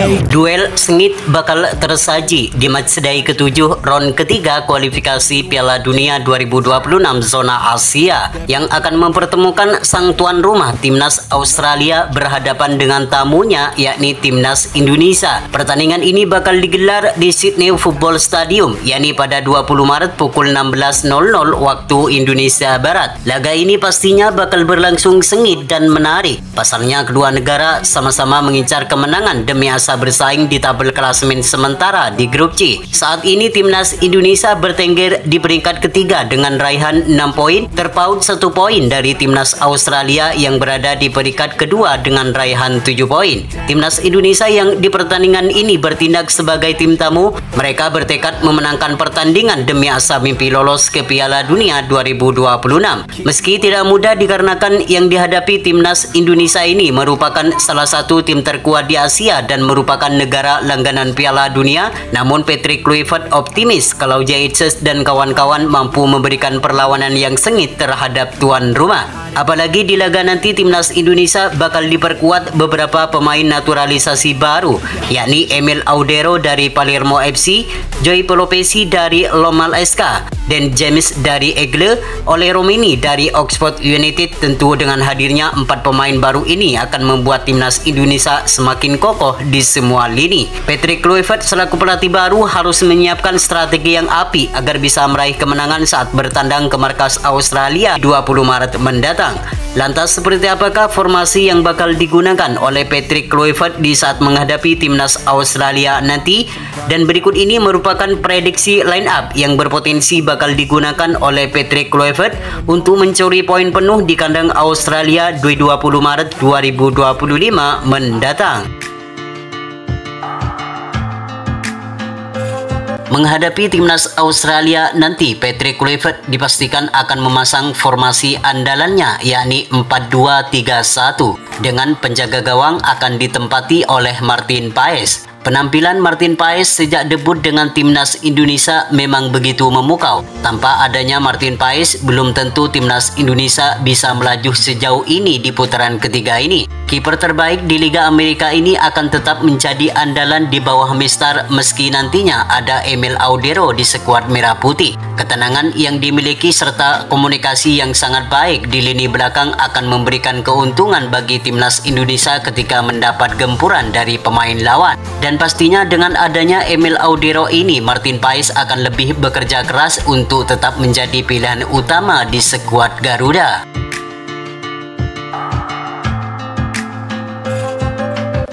Duel sengit bakal tersaji di matchday ke-7 ron ketiga kualifikasi Piala Dunia 2026 zona Asia yang akan mempertemukan sang tuan rumah Timnas Australia berhadapan dengan tamunya yakni Timnas Indonesia. Pertandingan ini bakal digelar di Sydney Football Stadium yakni pada 20 Maret pukul 16.00 waktu Indonesia Barat. Laga ini pastinya bakal berlangsung sengit dan menarik. Pasalnya kedua negara sama-sama mengincar kemenangan demi asa bersaing di tabel klasemen sementara di grup C. Saat ini Timnas Indonesia bertengger di peringkat ketiga dengan raihan 6 poin, terpaut 1 poin dari Timnas Australia yang berada di peringkat kedua dengan raihan 7 poin. Timnas Indonesia yang di pertandingan ini bertindak sebagai tim tamu, mereka bertekad memenangkan pertandingan demi asa mimpi lolos ke Piala Dunia 2026. Meski tidak mudah dikarenakan yang dihadapi Timnas Indonesia ini merupakan salah satu tim terkuat di Asia dan merupakan negara langganan Piala Dunia, namun Patrick Kluivert optimis kalau Jaitzes dan kawan-kawan mampu memberikan perlawanan yang sengit terhadap tuan rumah. Apalagi di laga nanti Timnas Indonesia bakal diperkuat beberapa pemain naturalisasi baru, yakni Emil Audero dari Palermo FC, Joy Pelopesi dari Lomal SK, dan James dari Egle, Ole Romini dari Oxford United. Tentu dengan hadirnya 4 pemain baru ini akan membuat Timnas Indonesia semakin kokoh di semua lini. Patrick Kluivert selaku pelatih baru harus menyiapkan strategi yang apik agar bisa meraih kemenangan saat bertandang ke markas Australia 20 Maret mendatang. Lantas seperti apakah formasi yang bakal digunakan oleh Patrick Kluivert di saat menghadapi Timnas Australia nanti? Dan berikut ini merupakan prediksi line up yang berpotensi bakal digunakan oleh Patrick Kluivert untuk mencuri poin penuh di kandang Australia di 20 Maret 2025 mendatang. Menghadapi Timnas Australia nanti, Patrick Kluivert dipastikan akan memasang formasi andalannya yakni 4-2-3-1 dengan penjaga gawang akan ditempati oleh Martin Paes. Penampilan Martin Paes sejak debut dengan Timnas Indonesia memang begitu memukau. Tanpa adanya Martin Paes, belum tentu Timnas Indonesia bisa melaju sejauh ini di putaran ketiga ini. Kiper terbaik di Liga Amerika ini akan tetap menjadi andalan di bawah Mister meski nantinya ada Emil Audero di skuad Merah Putih. Ketenangan yang dimiliki serta komunikasi yang sangat baik di lini belakang akan memberikan keuntungan bagi Timnas Indonesia ketika mendapat gempuran dari pemain lawan. Dan pastinya dengan adanya Emil Audero ini, Martin Paes akan lebih bekerja keras untuk tetap menjadi pilihan utama di skuad Garuda.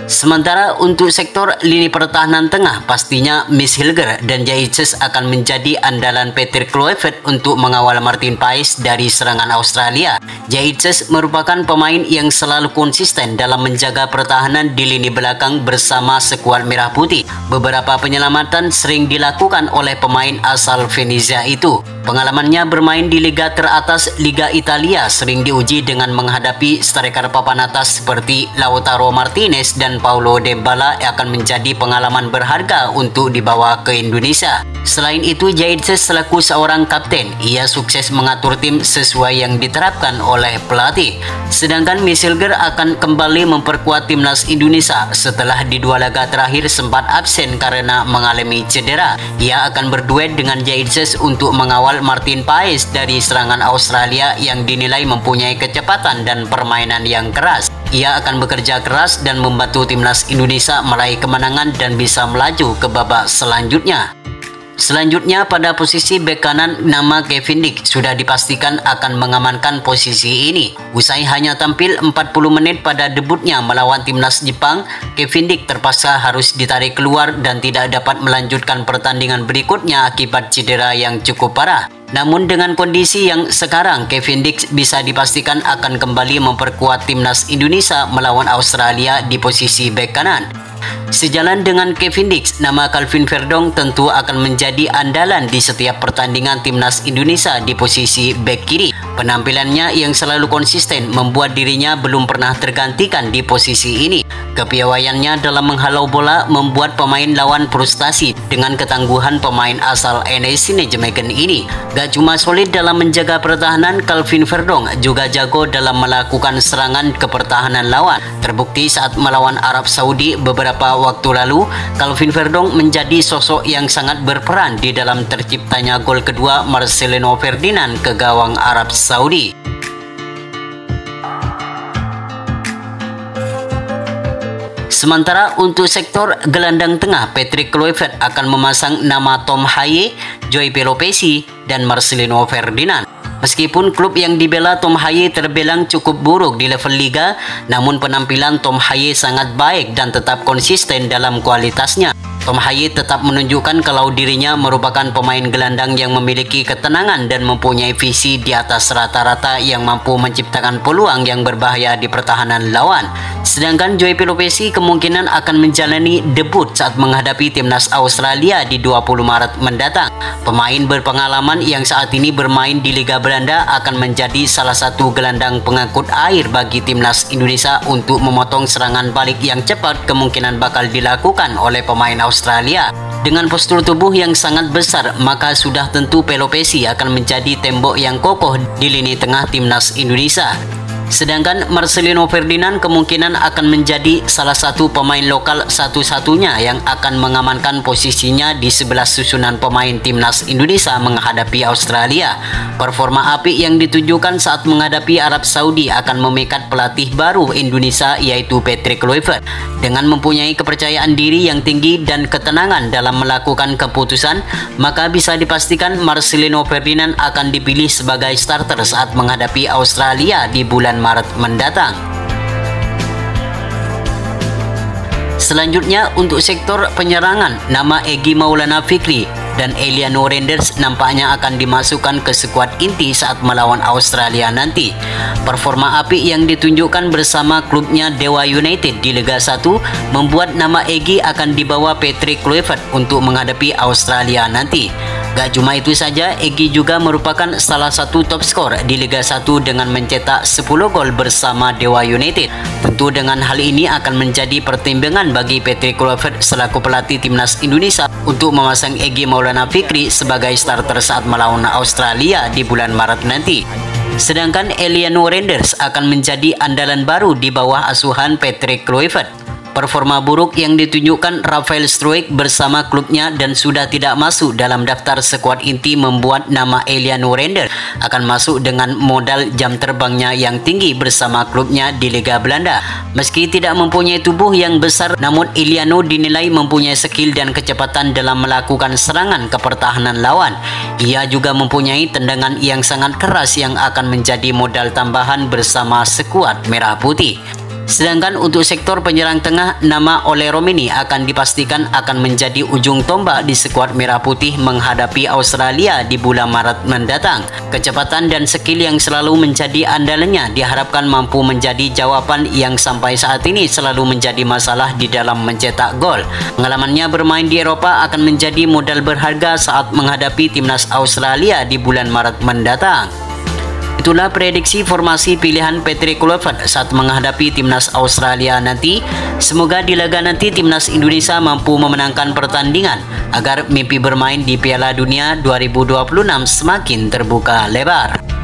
Sementara untuk sektor lini pertahanan tengah, pastinya Miss Hilger dan Jaitzes akan menjadi andalan Patrick Kluivert untuk mengawal Martin Paes dari serangan Australia. Jaitzes merupakan pemain yang selalu konsisten dalam menjaga pertahanan di lini belakang bersama skuad Merah Putih. Beberapa penyelamatan sering dilakukan oleh pemain asal Venezia itu. Pengalamannya bermain di liga teratas Liga Italia sering diuji dengan menghadapi striker papan atas seperti Lautaro Martinez dan Paulo Dybala akan menjadi pengalaman berharga untuk dibawa ke Indonesia. Selain itu, Jaitzes selaku seorang kapten, ia sukses mengatur tim sesuai yang diterapkan oleh pelatih. Sedangkan Miss Hilger akan kembali memperkuat Timnas Indonesia setelah di 2 laga terakhir sempat absen karena mengalami cedera. Ia akan berduet dengan Jaitzes untuk mengawal Martin Paes dari serangan Australia yang dinilai mempunyai kecepatan dan permainan yang keras. Ia akan bekerja keras dan membantu Timnas Indonesia meraih kemenangan dan bisa melaju ke babak selanjutnya. Selanjutnya pada posisi bek kanan, nama Kevin Dix sudah dipastikan akan mengamankan posisi ini. Usai hanya tampil 40 menit pada debutnya melawan Timnas Jepang, Kevin Dix terpaksa harus ditarik keluar dan tidak dapat melanjutkan pertandingan berikutnya akibat cedera yang cukup parah. Namun dengan kondisi yang sekarang, Kevin Dix bisa dipastikan akan kembali memperkuat Timnas Indonesia melawan Australia di posisi bek kanan. Sejalan dengan Kevin Dix, nama Calvin Verdong tentu akan menjadi andalan di setiap pertandingan Timnas Indonesia di posisi bek kiri. Penampilannya yang selalu konsisten membuat dirinya belum pernah tergantikan di posisi ini. Kepiawaiannya dalam menghalau bola membuat pemain lawan frustasi dengan ketangguhan pemain asal NEC Nijmegen ini. Gak cuma solid dalam menjaga pertahanan, Calvin Verdong juga jago dalam melakukan serangan ke pertahanan lawan. Terbukti saat melawan Arab Saudi beberapa waktu lalu, Calvin Verdong menjadi sosok yang sangat berperan di dalam terciptanya gol kedua Marcelino Ferdinand ke gawang Arab Saudi. Sementara untuk sektor gelandang tengah, Patrick Kluivert akan memasang nama Tom Haye, Joey Pelopessi, dan Marcelino Ferdinand. Meskipun klub yang dibela Tom Haye terbilang cukup buruk di level liga, namun penampilan Tom Haye sangat baik dan tetap konsisten dalam kualitasnya. Tom Haye tetap menunjukkan kalau dirinya merupakan pemain gelandang yang memiliki ketenangan dan mempunyai visi di atas rata-rata yang mampu menciptakan peluang yang berbahaya di pertahanan lawan. Sedangkan Joey Pelopessi kemungkinan akan menjalani debut saat menghadapi timnas Australia di 20 Maret mendatang. Pemain berpengalaman yang saat ini bermain di Liga Belanda akan menjadi salah satu gelandang pengangkut air bagi timnas Indonesia untuk memotong serangan balik yang cepat kemungkinan bakal dilakukan oleh pemain Australia. Dengan postur tubuh yang sangat besar, maka sudah tentu Pelopessi akan menjadi tembok yang kokoh di lini tengah timnas Indonesia. Sedangkan Marcelino Ferdinand kemungkinan akan menjadi salah satu pemain lokal satu-satunya yang akan mengamankan posisinya di sebelah susunan pemain timnas Indonesia menghadapi Australia. Performa apik yang ditunjukkan saat menghadapi Arab Saudi akan memikat pelatih baru Indonesia yaitu Patrick Kluivert. Dengan mempunyai kepercayaan diri yang tinggi dan ketenangan dalam melakukan keputusan, maka bisa dipastikan Marcelino Ferdinand akan dipilih sebagai starter saat menghadapi Australia di bulan Maret mendatang. Selanjutnya untuk sektor penyerangan, nama Egy Maulana Fikri dan Eliano Renders nampaknya akan dimasukkan ke skuad inti saat melawan Australia nanti. Performa apik yang ditunjukkan bersama klubnya Dewa United di Liga 1 membuat nama Egy akan dibawa Patrick Kluivert untuk menghadapi Australia nanti. Gak cuma itu saja, Egy juga merupakan salah satu top skor di Liga 1 dengan mencetak 10 gol bersama Dewa United. Tentu dengan hal ini akan menjadi pertimbangan bagi Patrick Kluivert selaku pelatih timnas Indonesia untuk memasang Egy Maulana Fikri sebagai starter saat melawan Australia di bulan Maret nanti. Sedangkan Eliano Renders akan menjadi andalan baru di bawah asuhan Patrick Kluivert. Performa buruk yang ditunjukkan Rafael Struijk bersama klubnya dan sudah tidak masuk dalam daftar skuad inti membuat nama Eliano Renders akan masuk dengan modal jam terbangnya yang tinggi bersama klubnya di Liga Belanda. Meski tidak mempunyai tubuh yang besar, namun Eliano dinilai mempunyai skill dan kecepatan dalam melakukan serangan ke pertahanan lawan. Ia juga mempunyai tendangan yang sangat keras yang akan menjadi modal tambahan bersama skuad Merah Putih. Sedangkan untuk sektor penyerang tengah, nama Ole Romini akan dipastikan akan menjadi ujung tombak di skuad Merah Putih menghadapi Australia di bulan Maret mendatang. Kecepatan dan skill yang selalu menjadi andalannya diharapkan mampu menjadi jawaban yang sampai saat ini selalu menjadi masalah di dalam mencetak gol. Pengalamannya bermain di Eropa akan menjadi modal berharga saat menghadapi timnas Australia di bulan Maret mendatang. Itulah prediksi formasi pilihan Patrick Kluivert saat menghadapi timnas Australia nanti. Semoga di laga nanti timnas Indonesia mampu memenangkan pertandingan agar mimpi bermain di Piala Dunia 2026 semakin terbuka lebar.